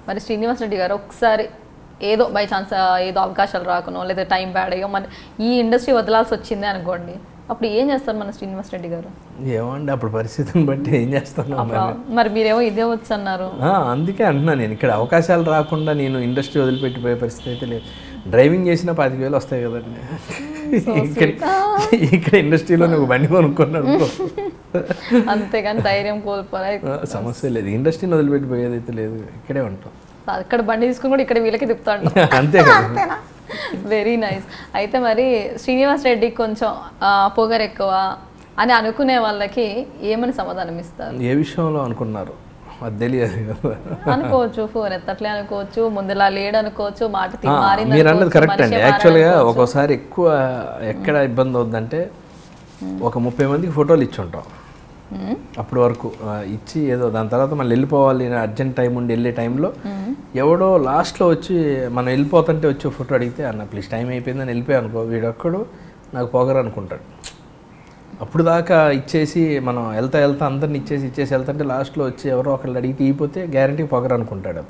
మరి శ్రీనివాస్ రెడ్డి గారు ఒకసారి ఏదో బై ఛాన్స్ ఏదో అవకాశాలు రాకనో లేదా టైం బ్యాడ్ అయ్యో మన ఈ ఇండస్ట్రీ వదలాల్సి వచ్చింది అనుకోండి, అప్పుడు ఏం చేస్తారు మన శ్రీనివాస్ రెడ్డి గారు? ఏమండి అప్పుడు పరిస్థితిని బట్టి ఏం చేస్తాను. మరి మీరేమో ఇదే వచ్చు అన్నారు. అందుకే అంటున్నాను, నేను ఇక్కడ అవకాశాలు రాకుండా నేను ఇండస్ట్రీ వదిలిపెట్టిపోయే పరిస్థితి అయితే లేదు. డ్రైవింగ్ చేసిన 25,000 వస్తాయి కదండి. ఇక్కడ ఇండస్ట్రీలో నువ్వు బండి కొనుక్కున్నాడు అంతేగాని ధైర్యం కోల్పోలే, సమస్య లేదు. ఇండస్ట్రీని వదిలిపెట్టిపోయేది అయితే లేదు, ఇక్కడే ఉంటాం. ఇక్కడ బండి తీసుకుని కూడా ఇక్కడ వీళ్ళకి తిప్పుతాడు. అంతే కదా. Very nice. అయితే మరి శ్రీనివాస్ రెడ్డి కొంచెం పొగరు ఎక్కువ అని అనుకునే వాళ్ళకి ఏమని సమాధానం ఇస్తారు? ఏ విషయంలో అనుకున్నారు అది తెలియదు కదా. అనుకోవచ్చు, ఫోన్ ఎత్తట్లే అనుకోవచ్చు, ముందులా లేడు అనుకోవచ్చు, మాట మీరు అన్నది కరెక్ట్ అండి. యాక్చువల్గా ఒక్కోసారి ఎక్కువ ఎక్కడ ఇబ్బంది అవుతుందంటే ఒక 30 మందికి ఫోటోలు ఇచ్చి ఉంటాం, అప్పటి వరకు ఇచ్చి ఏదో దాని తర్వాత మళ్ళీ వెళ్ళిపోవాలి అర్జెంట్ టైం ఉండి వెళ్ళే టైంలో ఎవడో లాస్ట్లో వచ్చి మనం వెళ్ళిపోతుంటే వచ్చి ఫోటో అడిగితే అన్న ప్లీజ్ టైం అయిపోయిందని వెళ్ళిపోయా అనుకో, వీడొక్కడు నాకు పొగరు అనుకుంటాడు. అప్పుడు దాకా ఇచ్చేసి మనం వెళ్తా అందరిని ఇచ్చేసి వెళ్తుంటే లాస్ట్లో వచ్చి ఎవరో ఒకళ్ళు అడిగి తీయిపోతే గ్యారంటీ పొగరు అనుకుంటాడు. అది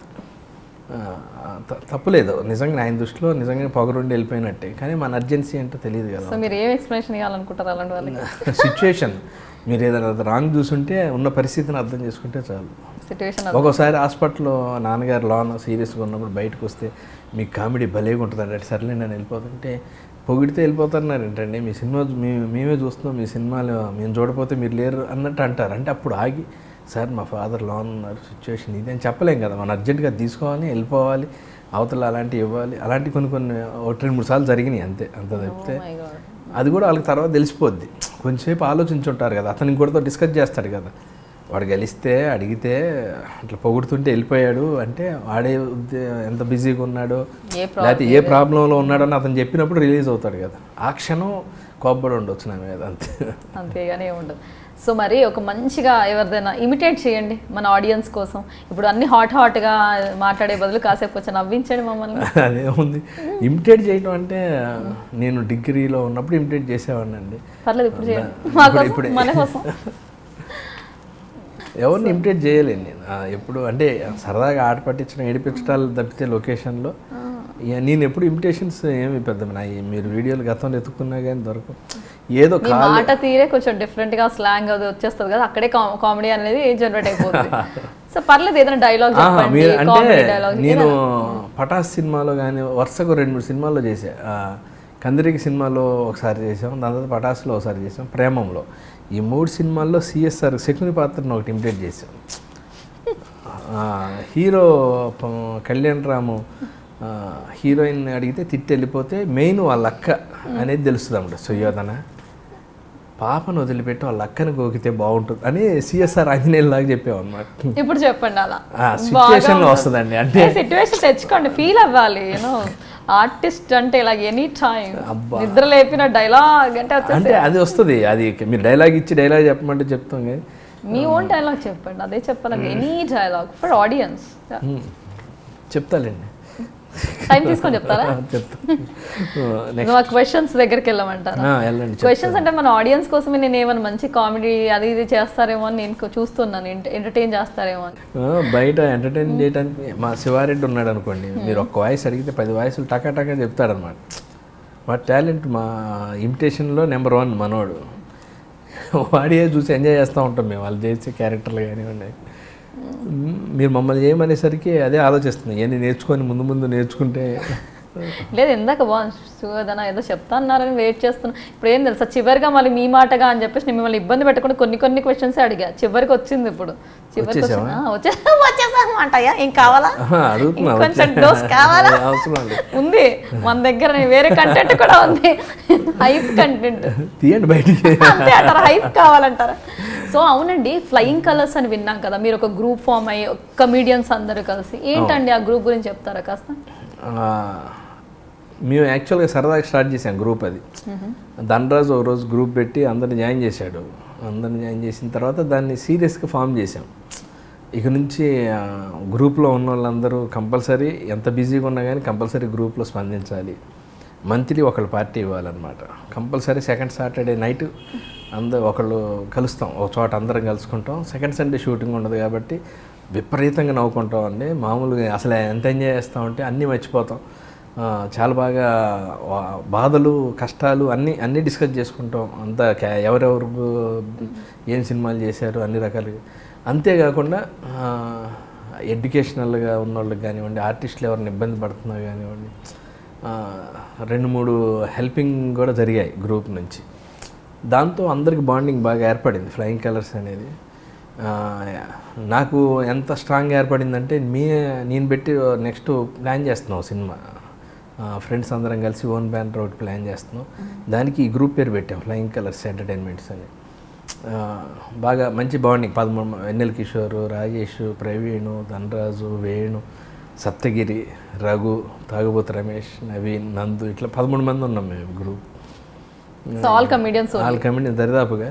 తప్పులేదు నిజంగా, ఆయన దృష్టిలో నిజంగా పొగరుండి వెళ్ళిపోయినట్టే. కానీ మన అర్జెన్సీ అంటే తెలియదు కదా. సో మీరు ఏం ఎక్స్ప్లెనేషన్ ఇవ్వాలనుకుంటారు అలాంటి వాళ్ళకి? సిచ్యువేషన్ మీరు ఏదైనా రాంగ్ చూసుంటే ఉన్న పరిస్థితిని అర్థం చేసుకుంటే చాలు. సిచ్యువేషన్ ఒక్కోసారి హాస్పిటల్లో నాన్నగారు లోన్ సీరియస్గా ఉన్నప్పుడు బయటకు వస్తే మీకు కామెడీ భలేగా ఉంటుంది అంటే సర్లే నేను వెళ్ళిపోతుంటే పొగిడితే వెళ్ళిపోతున్నారు ఏంటండి, మీ సినిమా మేమే చూస్తున్నాం, మీ సినిమాలు మేము చూడకపోతే మీరు లేరు అన్నట్టు అంటారు. అంటే అప్పుడు ఆగి సార్ మా ఫాదర్ లోన్ ఉన్నారు, సిచ్యువేషన్ ఇది అని చెప్పలేం కదా. మనం అర్జెంటుగా తీసుకోవాలి, వెళ్ళిపోవాలి, అవతల అలాంటివి ఇవ్వాలి. అలాంటి కొన్ని 2-3 సార్లు జరిగినాయి అంతే. అంత చెప్తే అది కూడా వాళ్ళకి తర్వాత తెలిసిపోద్ది. కొంచెంసేపు ఆలోచించుంటారు కదా, అతనికి కూడా డిస్కస్ చేస్తాడు కదా. వాడు గెలిస్తే అడిగితే అట్లా పొగుడుతుంటే వెళ్ళిపోయాడు అంటే వాడే ఎంత బిజీగా ఉన్నాడో లేకపోతే ఏ ప్రాబ్లంలో ఉన్నాడో అని అతను చెప్పినప్పుడు రిలీజ్ అవుతాడు కదా. ఆ క్షణం కోప్పడి ఉండొచ్చు నా మీద, అంతే. అంతేగానే ఉండదు. సో మరి ఒక మంచిగా ఎవరిదైనా ఇమిటేట్ చేయండి మన ఆడియన్స్ కోసం. ఇప్పుడు అన్ని హాట్గా మాట్లాడే బదులు కాసేపు కొంచెం నవ్వించండి మమ్మల్ని. అదేముంది ఇమిటేట్ చేయడం అంటే, నేను డిగ్రీలో ఉన్నప్పుడు ఇమిటేట్ చేసేవాడిని అండి. పర్లేదు ఇప్పుడు చేయండి, ఇప్పుడు మన కోసం. ఎవరిని ఇమిటేట్ చేయలేను నేను ఎప్పుడు. అంటే సరదాగా ఆట పట్టించడం ఏడిపించడాలు తప్పితే లొకేషన్లో నేను ఎప్పుడు ఇమిటేషన్స్ ఏమి పెద్ద మీరు వీడియోలు గతంలో ఎత్తుకున్నా కానీ దొరకవు. ఏదో మాట తీరే కొంచెం డిఫరెంట్గా స్లాంగ్ అది వచ్చేస్తుంది కదా, అక్కడే కామెడీ అనేది జనరేట్ అయిపోతుంది. సో పర్లేదు ఏదైనా డైలాగ్ అంటే నేను పటాస్ సినిమాలో కానీ వరుసగా 2-3 సినిమాల్లో చేసా. కందిరికి సినిమాలో ఒకసారి చేసాం, దాని తర్వాత పటాస్లో ఒకసారి చేసాం, ప్రేమంలో. ఈ 3 సినిమాల్లో సిఎస్ఆర్ శకుని పాత్రను ఒకటి ఇమిటేట్ చేసాం. హీరో కళ్యాణ్ రాము హీరోయిన్ అడిగితే తిట్టి వెళ్ళిపోతే మెయిన్ వాళ్ళ అక్క అనేది తెలుస్తుంది అన్నమాట. సుయోధన పాపను వదిలిపెట్టి వాళ్ళ అక్కను గోకితే బాగుంటుంది అని సిఎస్ఆర్ ఆంజనేయులు లాగా చెప్పావు అనమాట. ఇప్పుడు చెప్పండి అలా సిచ్యువేషన్లో వస్తుందండి. అంటే సిచ్యువేషన్ తెచ్చుకోండి, ఫీల్ అవ్వాలి. ఆర్టిస్ట్ అంటే ఇలా ఎనీ టైం నిద్ర లేపిన డైలాగ్ అంటే అది వస్తుంది. అది మీరు డైలాగ్ ఇచ్చి డైలాగ్ చెప్పమంటే చెప్తాం కానీ మీ ఓన్ డైలాగ్ చెప్పండి, అదే చెప్పాలి. ఎనీ డైలాగ్ ఫర్ ఆడియన్స్ చెప్తాలేండి. టైం తీసుకొని చెప్తారా? క్వశ్చన్స్ దగ్గరికి వెళ్ళమంటారా? క్వశ్చన్స్ అంటే మన ఆడియన్స్ కోసమే నేను ఏమైనా మంచి కామెడీ అది ఇది చేస్తారేమో అని నేను చూస్తున్నాను, ఎంటర్టైన్ చేస్తారేమో అని. బయట ఎంటర్టైన్ చేయడానికి మా శివారెడ్డి ఉన్నాడు అనుకోండి, మీరు ఒక్క వాయిస్ అడిగితే 10 వాయిస్లు టకా చెప్తాడనమాట. మా టాలెంట్ మా ఇమిటేషన్లో నెంబర్ 1 మనోడు. వాడియే చూసి ఎంజాయ్ చేస్తూ ఉంటాం మేము, వాళ్ళు చేసే క్యారెక్టర్లు కానివ్వండి. మీరు మమ్మల్ని ఏమనేసరికి అదే ఆలోచిస్తుంది, ఇవన్నీ నేర్చుకొని ముందు నేర్చుకుంటే. లేదు ఇందాక సుయోధన ఏదో చెప్తా అన్నారని వెయిట్ చేస్తున్నా. ఇప్పుడు ఏం తెలుసా, చివరిగా మళ్ళీ మీ మాటగా అని చెప్పేసి నేను మిమ్మల్ని ఇబ్బంది పెట్టకుండా కొన్ని క్వశ్చన్స్ అడిగా. చివరికి వచ్చింది, ఇప్పుడు చివరికి వచ్చేసామంటయ్యా. ఏం కావాలా? కొంచెం డోస్ కావాలా? ఉంది మన దగ్గర, వేరే కంటెంట్ కూడా ఉంది, హైప్ కంటెంట్. అంతే అంటారా, హైప్ కావాలంటారా? సో అవునండి, ఫ్లయింగ్ కలర్స్ అని విన్నాం కదా, మీరు ఒక గ్రూప్ ఫామ్ అయ్యి కమీడియన్స్ అందరూ కలిసి, ఏంటండి ఆ గ్రూప్ గురించి చెప్తారా కాస్త? మేము యాక్చువల్గా సరదాగా స్టార్ట్ చేసాం గ్రూప్. అది ధనరాజు ఒక రోజు గ్రూప్ పెట్టి అందరిని జాయిన్ చేశాడు. అందరిని జాయిన్ చేసిన తర్వాత దాన్ని సీరియస్గా ఫామ్ చేసాం. ఇక నుంచి గ్రూప్లో ఉన్న వాళ్ళందరూ కంపల్సరీ ఎంత బిజీగా ఉన్నా కానీ కంపల్సరీ గ్రూప్లో స్పందించాలి. మంత్లీ ఒకళ్ళు పార్టీ ఇవ్వాలన్నమాట. కంపల్సరీ సెకండ్ సాటర్డే నైట్ అందరూ ఒకళ్ళు కలుస్తాం, ఒక చోట అందరం కలుసుకుంటాం. సెకండ్ సండే షూటింగ్ ఉండదు కాబట్టి విపరీతంగా నవ్వుకుంటాం అండి. మామూలుగా అసలు ఎంత ఎంజాయ్ చేస్తామంటే అన్నీ మర్చిపోతాం. చాలా బాగా బాధలు కష్టాలు అన్నీ డిస్కస్ చేసుకుంటాం. అంతా ఎవరెవరు ఏం సినిమాలు చేశారు అన్ని రకాలుగా. అంతేకాకుండా ఎడ్యుకేషనల్గా ఉన్నోళ్ళకి కానివ్వండి, ఆర్టిస్టులు ఎవరిని ఇబ్బంది పడుతున్నా కానివ్వండి, 2-3 హెల్పింగ్ కూడా జరిగాయి గ్రూప్ నుంచి. దాంతో అందరికి బాండింగ్ బాగా ఏర్పడింది ఫ్లయింగ్ కలర్స్ అనేది. నాకు ఎంత స్ట్రాంగ్ ఏర్పడిందంటే నేను పెట్టి నెక్స్ట్ ప్లాన్ చేస్తున్నాం సినిమా. ఫ్రెండ్స్ అందరం కలిసి ఓన్ బ్యానర్ ఒకటి ప్లాన్ చేస్తున్నాం. దానికి ఈ గ్రూప్ పేరు పెట్టాం ఫ్లయింగ్ కలర్స్ ఎంటర్టైన్మెంట్స్ అని. బాగా మంచి బాండింగ్. 13 వెన్నెల కిషోర్, రాజేష్, ప్రవీణ్, ధనరాజు, వేణు, సప్తగిరి, రఘు, తాగుబోతు రమేష్, నవీన్, నందు, ఇట్లా 13 మంది ఉన్నాం మేము గ్రూప్. ఆల్ కమిడియన్స్ దరిదాపుగా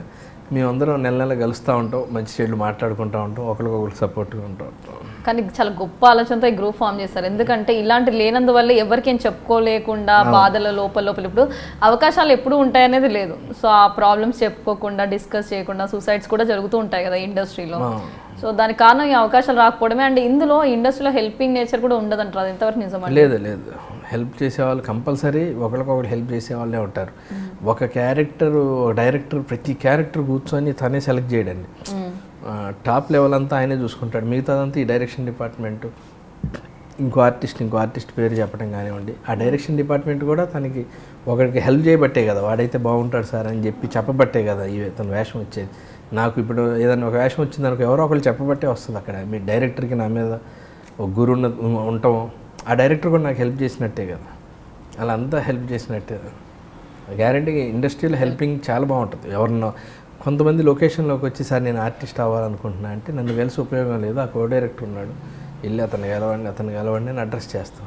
మేమందరం నెల కలుస్తూ ఉంటాం, మంచి చెడులు మాట్లాడుకుంటూ ఉంటాం, ఒకరికొకరికి సపోర్ట్గా ఉంటాం. కానీ చాలా గొప్ప ఆలోచనతో ఈ గ్రూప్ ఫామ్ చేస్తారు. ఎందుకంటే ఇలాంటి లేనందువల్ల ఎవరికేం చెప్పుకోలేకుండా బాధల లోపల ఇప్పుడు అవకాశాలు ఎప్పుడు ఉంటాయనేది లేదు. సో ఆ ప్రాబ్లమ్స్ చెప్పుకోకుండా డిస్కస్ చేయకుండా సూసైడ్స్ కూడా జరుగుతూ ఉంటాయి కదా ఇండస్ట్రీలో. సో దానికి కారణం ఈ అవకాశాలు రాకపోవడమే. అండ్ ఇందులో ఇండస్ట్రీలో హెల్పింగ్ నేచర్ కూడా ఉండదంటారు. అది ఎంతవరకు నిజమండి? లేదు, హెల్ప్ చేసేవాళ్ళు కంపల్సరీ ఒకరికొకరు హెల్ప్ చేసేవాళ్ళే ఉంటారు. ఒక డైరెక్టర్ ప్రతి క్యారెక్టర్ కూర్చొని తనే సెలెక్ట్ చేయడండి. టాప్ లెవెల్ అంతా ఆయనే చూసుకుంటాడు. మిగతాదంతా ఈ డైరెక్షన్ డిపార్ట్మెంట్, ఇంకో ఆర్టిస్ట్ పేరు చెప్పడం కానివ్వండి. ఆ డైరెక్షన్ డిపార్ట్మెంట్ కూడా తనకి ఒకరికి హెల్ప్ చేయబట్టే కదా, వాడైతే బాగుంటాడు సార్ అని చెప్పి చెప్పబట్టే కదా తన వేషం వచ్చేది. నాకు ఇప్పుడు ఏదైనా ఒక వేషం వచ్చింది అనుకో, ఎవరో ఒకరు చెప్పబట్టే వస్తుంది. అక్కడ మీ డైరెక్టర్కి నా మీద ఒక గురువు ఉండటం, ఆ డైరెక్టర్ కూడా నాకు హెల్ప్ చేసినట్టే కదా, అలా అంతా హెల్ప్ చేసినట్టే. గ్యారంటీగా ఇండస్ట్రీలో హెల్పింగ్ చాలా బాగుంటుంది. ఎవరన్నా కొంతమంది లొకేషన్లోకి వచ్చి సార్ నేను ఆర్టిస్ట్ అవ్వాలనుకుంటున్నా అంటే నన్ను కలిసి ఉపయోగం లేదు, ఆ కో డైరెక్టర్ ఉన్నాడు, వెళ్ళి అతను కలవండి అని అడ్రస్ చేస్తాం.